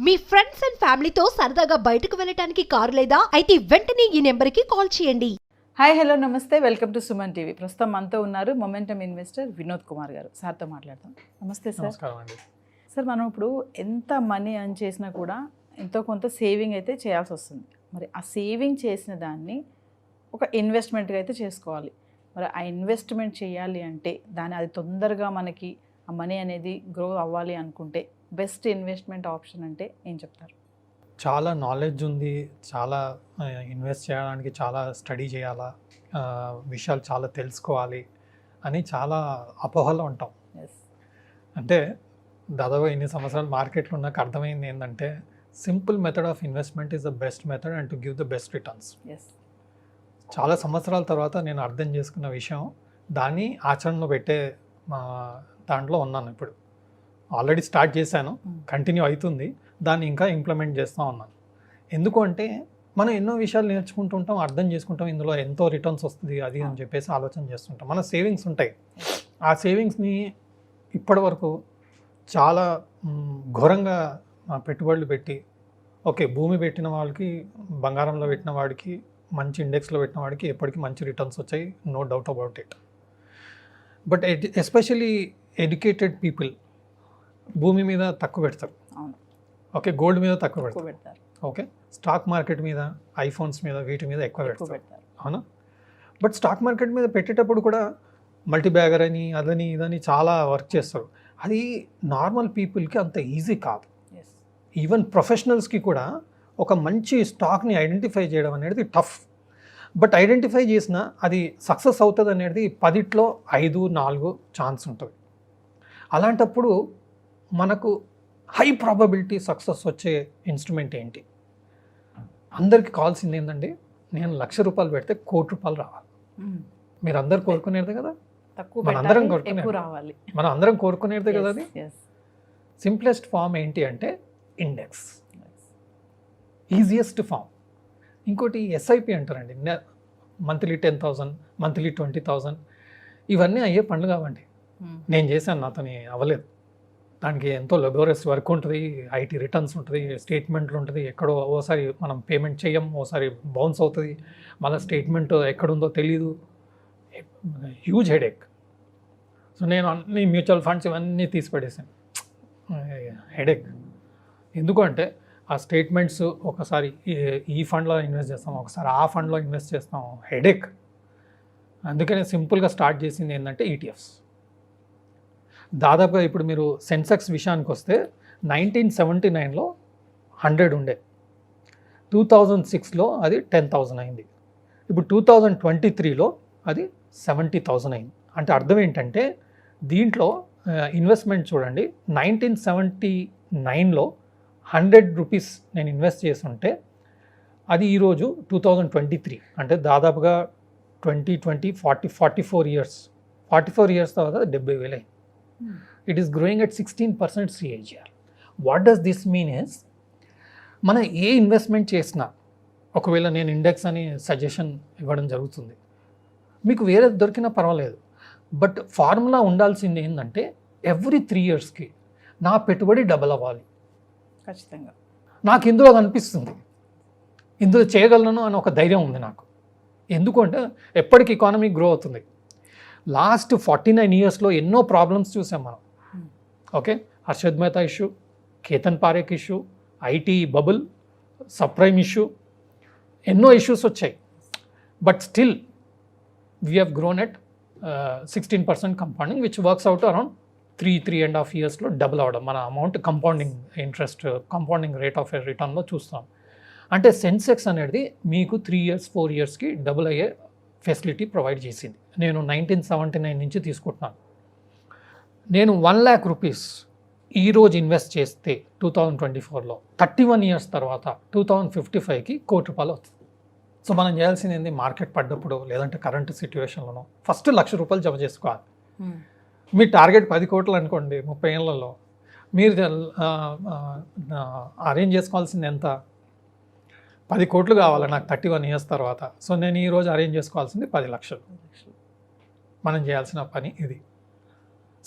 Me friends and ఫ్యామిలీతో సరదాగా బయటకు వెళ్ళటానికి కారు లేదా అయితే వెంటనే ఈ నెంబర్కి కాల్ చేయండి. హాయ్ హలో నమస్తే, వెల్కమ్ టు సుమన్ టీవీ. ప్రస్తుతం మనతో ఉన్నారు మొమెంటమ్ ఇన్వెస్టర్ వినోద్ కుమార్ గారు. సార్తో మాట్లాడతాం. నమస్తే సార్. నమస్కారం అండి. సార్, మనం ఇప్పుడు ఎంత మనీ అర్న్ చేసినా కూడా ఎంతో కొంత సేవింగ్ అయితే చేయాల్సి వస్తుంది. మరి ఆ సేవింగ్ చేసిన దాన్ని ఒక ఇన్వెస్ట్మెంట్గా అయితే చేసుకోవాలి. మరి ఆ ఇన్వెస్ట్మెంట్ చేయాలి అంటే అది తొందరగా మనకి ఆ మనీ అనేది గ్రో అవ్వాలి అనుకుంటే బెస్ట్ ఇన్వెస్ట్మెంట్ ఆప్షన్ అంటే ఏం చెప్తారు? చాలా నాలెడ్జ్ ఉంది, చాలా ఇన్వెస్ట్ చేయడానికి చాలా స్టడీ చేయాలా, విషయాలు చాలా తెలుసుకోవాలి అని చాలా అపోహలో ఉంటాం. ఎస్. అంటే దాదాపు ఇన్ని సంవత్సరాలు మార్కెట్లో నాకు అర్థమైంది ఏంటంటే simple method of investment is the best method and to give the best returns. Yes. చాలా సంవత్సరాల తర్వాత నేను అర్థం చేసుకున్న విషయం, దాన్ని ఆచరణలో పెట్టే దాంట్లో ఉన్నాను. ఇప్పుడు ఆల్రెడీ స్టార్ట్ చేశాను, కంటిన్యూ అవుతుంది, దాన్ని ఇంకా ఇంప్లిమెంట్ చేస్తూ ఉన్నాను. ఎందుకు అంటే మనం ఎన్నో విషయాలు నేర్చుకుంటుంటాం, అర్థం చేసుకుంటాం, ఇందులో ఎంతో రిటర్న్స్ వస్తుంది అది అని చెప్పేసి ఆలోచన చేస్తుంటాం. మన సేవింగ్స్ ఉంటాయి, ఆ సేవింగ్స్ని ఇప్పటి వరకు చాలా ఘోరంగా పెట్టుబడులు పెట్టి, ఓకే భూమి పెట్టిన వాళ్ళకి, బంగారంలో పెట్టిన వాడికి, మంచి ఇండెక్స్లో పెట్టిన వాడికి ఎప్పటికీ మంచి రిటర్న్స్ వచ్చాయి, no doubt about it. But especially educated people భూమి మీద తక్కువ పెడతారు, ఓకే గోల్డ్ మీద తక్కువ పెడతారు, ఓకే స్టాక్ మార్కెట్ మీద, ఐఫోన్స్ మీద, వీటి మీద ఎక్కువ పెడతారు, అవునా? బట్ స్టాక్ మార్కెట్ మీద పెట్టేటప్పుడు కూడా మల్టీ బ్యాగర్ అని అదని ఇదని చాలా వర్క్ చేస్తారు. అది నార్మల్ పీపుల్కి అంత ఈజీ కాదు. ఈవెన్ ప్రొఫెషనల్స్కి కూడా ఒక మంచి స్టాక్ని ఐడెంటిఫై చేయడం అనేది టఫ్. బట్ ఐడెంటిఫై చేసినా అది సక్సెస్ అవుతుంది అనేది 10లో 5, 4 ఛాన్స్ ఉంటుంది. అలాంటప్పుడు మనకు హై ప్రాబబిలిటీ సక్సెస్ వచ్చే ఇన్స్ట్రుమెంట్ ఏంటి? అందరికి కావాల్సింది ఏంటండి, నేను ₹1,00,000 పెడితే ₹1,00,00,000 రావాలి. మీరు అందరు కోరుకునేదే కదా, మనం అందరం కోరుకునేదే కదా. అది సింప్లెస్ట్ ఫామ్ ఏంటి అంటే ఇండెక్స్, ఈజియెస్ట్ ఫామ్. ఇంకోటి ఎస్ఐపి అంటారండి, మంత్లీ 10,000, మంత్లీ 20,000, ఇవన్నీ అయ్యే పనులు కావండి. నేను చేశాను, నాతోని అవ్వలేదు. దానికి ఎంతో లెబోరియస్ వర్క్ ఉంటుంది, ఐటీ రిటర్న్స్ ఉంటుంది, స్టేట్మెంట్లు ఉంటుంది, ఎక్కడో ఓసారి మనం పేమెంట్ చేయం, ఓసారి బౌన్స్ అవుతుంది, మళ్ళీ స్టేట్మెంట్ ఎక్కడుందో తెలీదు, హ్యూజ్ హెడేక్. సో నేను అన్ని మ్యూచువల్ ఫండ్స్ ఇవన్నీ తీసి పడేసాను. హెడేక్ ఎందుకంటే ఆ స్టేట్మెంట్స్ ఒకసారి ఈ ఫండ్లో ఇన్వెస్ట్ చేస్తాం, ఒకసారి ఆ ఫండ్లో ఇన్వెస్ట్ చేస్తాం, హెడేక్. అందుకనే సింపుల్గా స్టార్ట్ చేసింది ఏంటంటే ఈటీఎఫ్స్. దాదాపుగా ఇప్పుడు మీరు సెన్సెక్స్ విషయానికి వస్తే 1979లో 100 ఉండే, 2006లో అది 10,000 అయింది, ఇప్పుడు 2023లో అది 70,000 అయింది. అంటే అర్థం ఏంటంటే దీంట్లో ఇన్వెస్ట్మెంట్ చూడండి, 1979లో ₹100 నేను ఇన్వెస్ట్ చేస్తుంటే అది ఈరోజు 2023 అంటే దాదాపుగా 2020 44 ఇయర్స్ తర్వాత 70,000 అయింది. It is growing at 16% CAGR. What does this mean is, మనం ఏ ఇన్వెస్ట్మెంట్ చేసినా, ఒకవేళ నేను ఇండెక్స్ అని సజెషన్ ఇవ్వడం జరుగుతుంది, మీకు వేరే దొరికినా పర్వాలేదు, బట్ ఫార్ములా ఉండాల్సింది ఏంటంటే ఎవ్రీ 3 ఇయర్స్కి నా పెట్టుబడి డబల్ అవ్వాలి. ఖచ్చితంగా నాకు ఇందులో కనిపిస్తుంది, ఇందులో చేయగలను అని ఒక ధైర్యం ఉంది నాకు. ఎందుకంటే ఎప్పటికి ఎకానమీ గ్రో అవుతుంది. లాస్ట్ 49 ఇయర్స్లో ఎన్నో ప్రాబ్లమ్స్ చూసాం మనం. Okay, Harshad Mehta issue, Ketan Parekh issue, IT bubble, subprime issue, ఎన్నో ఇష్యూస్ వచ్చాయి. But still we have grown at 16% compounding, which works out around 3.5 ఇయర్స్లో డబుల్ అవ్వడం. మన అమౌంట్ కంపౌండింగ్ రేట్ ఆఫ్ రిటర్న్లో చూస్తాం. అంటే సెన్సెక్స్ అనేది మీకు 3 ఇయర్స్ 4 ఇయర్స్కి డబుల్ అయ్యే ఫెసిలిటీ ప్రొవైడ్ చేసింది. నేను 1979 నుంచి తీసుకుంటున్నాను. నేను ₹1,00,000 ఈరోజు ఇన్వెస్ట్ చేస్తే 2024లో 31 ఇయర్స్ తర్వాత 2055కి ₹1,00,00,000 అవుతుంది. సో మనం చేయాల్సింది ఏంటి, మార్కెట్ పడ్డప్పుడు లేదంటే కరెంట్ సిచ్యువేషన్లోనో ఫస్ట్ ₹1,00,000 జమ చేసుకోవాలి. మీ టార్గెట్ 10 కోట్లు అనుకోండి, 30 ఏళ్లలో మీరు అరేంజ్ చేసుకోవాల్సింది ఎంత, 10 కోట్లు కావాలి నాకు 31 ఇయర్స్ తర్వాత. సో నేను ఈరోజు అరేంజ్ చేసుకోవాల్సింది 10 లక్షలు. మనం చేయాల్సిన పని ఇది.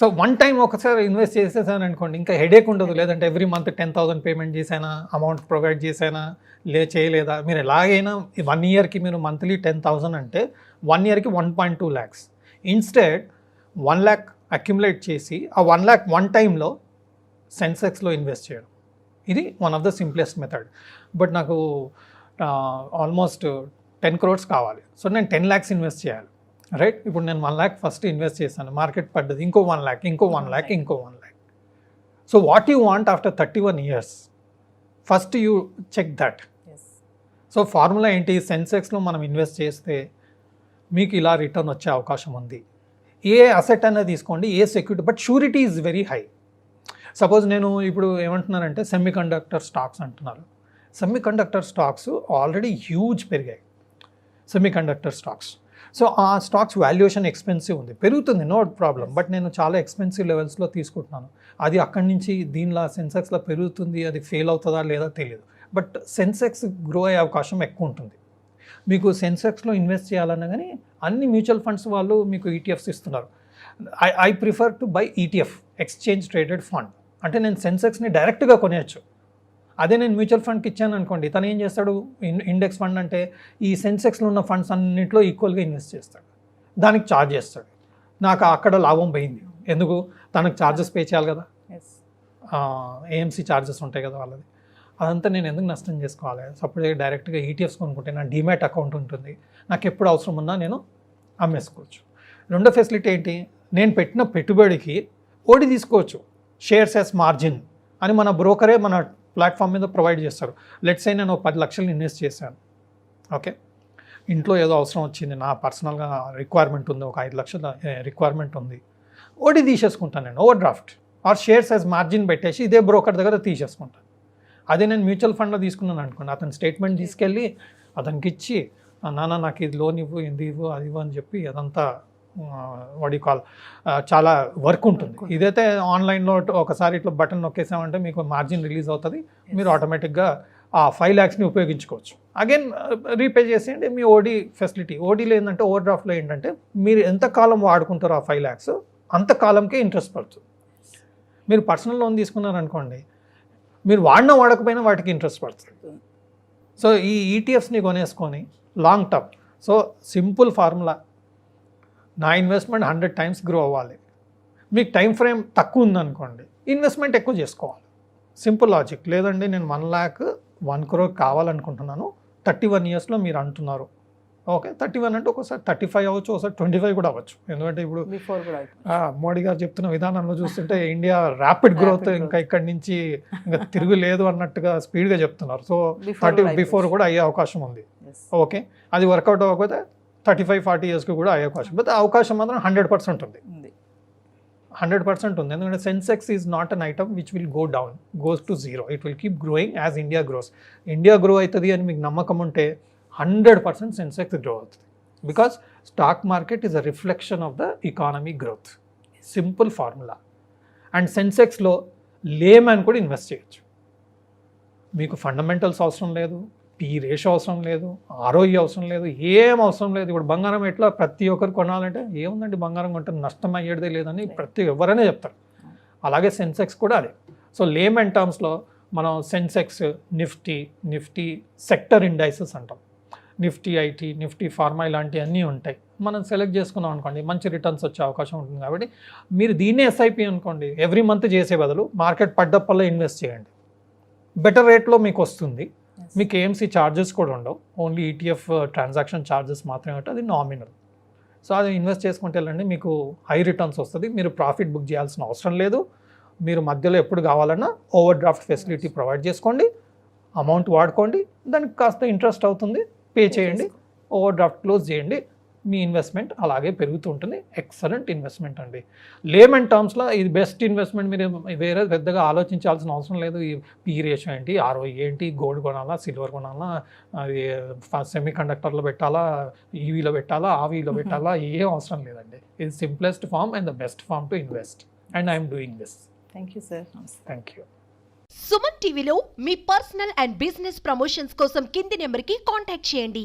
సో వన్ టైం ఒకసారి ఇన్వెస్ట్ చేసేసాను అనుకోండి, ఇంకా హెడేక్ ఉండదు. లేదంటే ఎవ్రీ మంత్ 10,000 పేమెంట్ చేశానా, అమౌంట్ ప్రొవైడ్ చేశానా, చేయలేదా. మీరు ఎలాగైనా 1 ఇయర్కి మీరు మంత్లీ 10,000 అంటే 1 ఇయర్కి 1.2 lakhs. ఇన్స్టెడ్ 1 lakh అక్యుములేట్ చేసి ఆ 1 lakh వన్ టైంలో సెన్సెక్స్లో ఇన్వెస్ట్ చేయడం, ఇది one of the simplest method. But నాకు ఆల్మోస్ట్ 10 crores కావాలి. సో నేను 10 lakhs ఇన్వెస్ట్ చేయాలి, రైట్. ఇప్పుడు నేను 1 lakh ఫస్ట్ ఇన్వెస్ట్ చేశాను, మార్కెట్ పడ్డది, ఇంకో 1 lakh, ఇంకో 1 lakh, ఇంకో 1 lakh. So what you want after 31 years, first you check that. సో ఫార్ములా ఏంటి, సెన్సెక్స్లో మనం ఇన్వెస్ట్ చేస్తే మీకు ఇలా రిటర్న్ వచ్చే అవకాశం ఉంది. ఏ అసెట్ అనేది తీసుకోండి, ఏ security, but surety is very high. Suppose నేను ఇప్పుడు ఏమంటున్నానంటే సెమీ కండక్టర్ స్టాక్స్ అంటున్నారు. Semiconductor stocks already huge పెరిగాయి, సెమీ కండక్టర్ స్టాక్స్. సో ఆ స్టాక్స్ వాల్యుయేషన్ ఎక్స్పెన్సివ్ ఉంది, పెరుగుతుంది, నో ప్రాబ్లం. బట్ నేను చాలా ఎక్స్పెన్సివ్ లెవెల్స్లో తీసుకుంటున్నాను. అది అక్కడి నుంచి దీనిలో సెన్సెక్స్లో పెరుగుతుంది, అది ఫెయిల్ అవుతుందా లేదా తెలియదు. బట్ సెన్సెక్స్ గ్రో అయ్యే అవకాశం ఎక్కువ ఉంటుంది. మీకు సెన్సెక్స్లో ఇన్వెస్ట్ చేయాలన్నా కానీ అన్ని మ్యూచువల్ ఫండ్స్ వాళ్ళు మీకు ఈటీఎఫ్స్ ఇస్తున్నారు. I prefer to buy ETF, exchange traded fund. అంటే నేను సెన్సెక్స్ని డైరెక్ట్గా కొనేయచ్చు. అదే నేను మ్యూచువల్ ఫండ్కి ఇచ్చాను అనుకోండి, తను ఏం చేస్తాడు, ఇండెక్స్ ఫండ్ అంటే ఈ సెన్సెక్స్లో ఉన్న ఫండ్స్ అన్నింటిలో ఈక్వల్గా ఇన్వెస్ట్ చేస్తాడు, దానికి ఛార్జ్ చేస్తాడు. నాకు అక్కడ లాభం పోయింది. ఎందుకు, తనకు ఛార్జెస్ పే చేయాలి కదా, ఏఎంసీ ఛార్జెస్ ఉంటాయి కదా వాళ్ళది. అదంతా నేను ఎందుకు నష్టం చేసుకోవాలి. సపోజ్ డైరెక్ట్గా ఈటీఎఫ్స్ కొనుక్కుంటే నా డీమ్యాట్ అకౌంట్ ఉంటుంది, నాకు ఎప్పుడు అవసరం ఉన్నా నేను అమ్మేసుకోవచ్చు. రెండో ఫెసిలిటీ ఏంటి, నేను పెట్టిన పెట్టుబడికి ఓడి తీసుకోవచ్చు, షేర్స్ యాజ్ మార్జిన్ అని మన బ్రోకరే మన ప్లాట్ఫామ్ మీద ప్రొవైడ్ చేస్తారు. లెట్స్ సే నేను 10 లక్షలు ఇన్వెస్ట్ చేశాను, ఓకే. ఇంట్లో ఏదో అవసరం వచ్చింది, నా పర్సనల్గా రిక్వైర్మెంట్ ఉంది, ఒక 5 లక్షల రిక్వైర్మెంట్ ఉంది, ఓడి తీసేసుకుంటాను నేను, over draft are shares as margin పెట్టేసి ఇదే బ్రోకర్ దగ్గర తీసేసుకుంటాను. అదే నేను మ్యూచువల్ ఫండ్లో తీసుకున్నాను అనుకోండి, అతను స్టేట్మెంట్ తీసుకెళ్ళి అతనికి ఇచ్చి, నాన్న నాకు ఇది లోన్ ఇవ్వు, ఇది ఇవ్వు, అది ఇవ్వు అని చెప్పి అదంతా వాడి కాల్ చాలా వర్క్ ఉంటుంది. ఇదైతే ఆన్లైన్లో ఒకసారి ఇట్లా బటన్ నొక్కేసామంటే మీకు మార్జిన్ రిలీజ్ అవుతుంది, మీరు ఆటోమేటిక్గా ఆ 5 lakhsని ఉపయోగించుకోవచ్చు. అగైన్ రీపే చేసేయండి. మీ ఓడి ఫెసిలిటీ, ఓడీలో ఏంటంటే ఓవర్ డ్రాఫ్ట్లో ఏంటంటే మీరు ఎంతకాలం వాడుకుంటారో ఆ 5 lakhs అంతకాలంకే ఇంట్రెస్ట్ పడుతుంది. మీరు పర్సనల్ లోన్ తీసుకున్నారనుకోండి, మీరు వాడకపోయినా వాటికి ఇంట్రెస్ట్ పడుతుంది. సో ఈ ఈటీఎఫ్స్ని కొనేసుకొని long term. So simple formula, నా ఇన్వెస్ట్మెంట్ 100 times గ్రో అవ్వాలి. మీకు టైం ఫ్రేమ్ తక్కువ ఉందనుకోండి, ఇన్వెస్ట్మెంట్ ఎక్కువ చేసుకోవాలి. Simple logic. లేదండి నేను 1 lakh 1 crore కావాలనుకుంటున్నాను, 31 yearsలో మీరు అంటున్నారు, ఓకే. 31 అంటే ఒకసారి 35 అవ్వచ్చు, ఒకసారి 25 కూడా అవ్వచ్చు. ఎందుకంటే ఇప్పుడు మోడీ గారు చెప్తున్న విధానంలో చూస్తుంటే ఇండియా ర్యాపిడ్ గ్రోత్, ఇంకా ఇక్కడి నుంచి ఇంకా తిరుగులేదు అన్నట్టుగా స్పీడ్గా చెప్తున్నారు. సో 30 బిఫోర్ కూడా అయ్యే అవకాశం ఉంది, ఓకే. అది వర్కౌట్ అవ్వకపోతే 35-40 yearsకి కూడా అయ్యే అవకాశం. బట్ అవకాశం మాత్రం 100% ఉంది, 100% ఉంది. ఎందుకంటే Sensex is not an item which will go down, goes to zero. It will keep growing as India grows. India grow అవుతుంది అని మీకు నమ్మకం ఉంటే 100% సెన్సెక్స్ గ్రో అవుతుంది. Because stock market is a reflection of the economy growth. Simple formula. And సెన్సెక్స్లో layman కూడా invest చేయొచ్చు. మీకు ఫండమెంటల్స్ అవసరం లేదు, పీ రేషియో అవసరం లేదు, ఆర్ఓఈ అవసరం లేదు, ఏం అవసరం లేదు. ఇప్పుడు బంగారం ఎట్లా ప్రతి ఒక్కరు కొనాలంటే ఏముందండి బంగారం కొంటే నష్టం అయ్యేదే లేదని ఎవరైనా చెప్తారు. అలాగే సెన్సెక్స్ కూడా అదే. సో లేమ్యాన్ టర్మ్స్లో మనం సెన్సెక్స్, నిఫ్టీ సెక్టర్ ఇండైసెస్ అంటాం. నిఫ్టీ ఐటీ, నిఫ్టీ ఫార్మా ఇలాంటివి అన్నీ ఉంటాయి. మనం సెలెక్ట్ చేసుకున్నాం అనుకోండి, మంచి రిటర్న్స్ వచ్చే అవకాశం ఉంటుంది. కాబట్టి మీరు దీన్నే ఎస్ఐపి అనుకోండి, ఎవ్రీ మంత్ చేసే బదులు మార్కెట్ పడ్డప్పల్లో ఇన్వెస్ట్ చేయండి, బెటర్ రేట్లో మీకు వస్తుంది. మీకు ఏఎంసీ ఛార్జెస్ కూడా ఉండవు, ఓన్లీ ఈటీఎఫ్ ట్రాన్సాక్షన్ ఛార్జెస్ మాత్రమే ఉంటుంది, అది నామినల్. సో అది ఇన్వెస్ట్ చేసుకుంటే వెళ్ళండి, మీకు హై రిటర్న్స్ వస్తుంది. మీరు ప్రాఫిట్ బుక్ చేయాల్సిన అవసరం లేదు. మీరు మధ్యలో ఎప్పుడు కావాలన్నా ఓవర్ డ్రాఫ్ట్ ఫెసిలిటీ ప్రొవైడ్ చేసుకోండి, అమౌంట్ వాడుకోండి, దానికి కాస్త ఇంట్రెస్ట్ అవుతుంది, పే చేయండి, ఓవర్ డ్రాఫ్ట్ క్లోజ్ చేయండి, మీ ఇన్వెస్ట్మెంట్ అలాగే పెరుగుతూ ఉంటుంది. ఎక్సలెంట్ ఇన్వెస్ట్మెంట్ అండి. లేమన్ టర్మ్స్లో ఇది బెస్ట్ ఇన్వెస్ట్మెంట్. మీరు వేరే పెద్దగా ఆలోచించాల్సిన అవసరం లేదు. ఈ పీ రేషియో ఏంటి, ఆర్ఓఈ ఏంటి, గోల్డ్ కొనాలా, సిల్వర్ కొనాలా, అది సెమీ కండక్టర్లో పెట్టాలా, ఈవీలో పెట్టాలా, ఆవీలో పెట్టాలా, ఏం అవసరం లేదండి. ఇది simplest form and the best form to invest. And I'm doing this. Thank you sir. Thank you. Suman టీవీలో మీ పర్సనల్ అండ్ బిజినెస్ ప్రమోషన్స్ కోసం కింది నెంబర్కి కాంటాక్ట్ చేయండి.